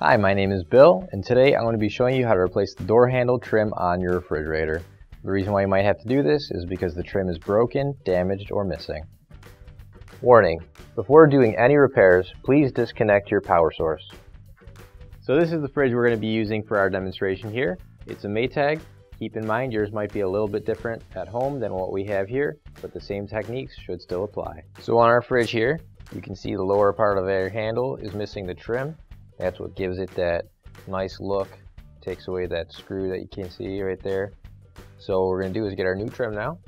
Hi, my name is Bill, and today I'm going to be showing you how to replace the door handle trim on your refrigerator. The reason why you might have to do this is because the trim is broken, damaged, or missing. Warning: before doing any repairs, please disconnect your power source. So this is the fridge we're going to be using for our demonstration here. It's a Maytag. Keep in mind yours might be a little bit different at home than what we have here, but the same techniques should still apply. So on our fridge here, you can see the lower part of our handle is missing the trim. That's what gives it that nice look, takes away that screw that you can see right there. So what we're going to do is get our new trim now.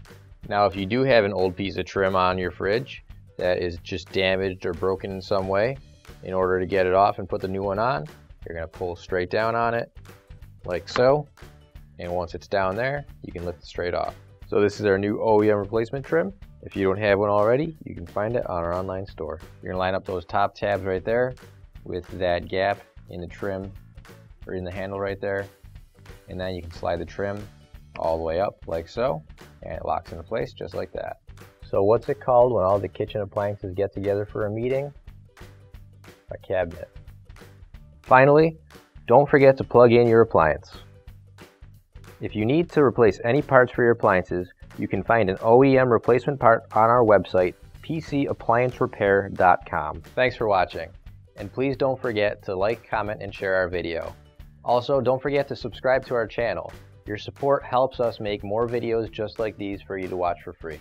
Now if you do have an old piece of trim on your fridge that is just damaged or broken in some way, in order to get it off and put the new one on, you're going to pull straight down on it, like so. And once it's down there, you can lift it straight off. So this is our new OEM replacement trim. If you don't have one already, you can find it on our online store. You're going to line up those top tabs right there with that gap in the trim or in the handle right there. And then you can slide the trim all the way up like so, and it locks into place just like that. So what's it called when all the kitchen appliances get together for a meeting? A cabinet. Finally, don't forget to plug in your appliance. If you need to replace any parts for your appliances, you can find an OEM replacement part on our website, PCApplianceRepair.com. Thanks for watching, and please don't forget to like, comment, and share our video. Also, don't forget to subscribe to our channel. Your support helps us make more videos just like these for you to watch for free.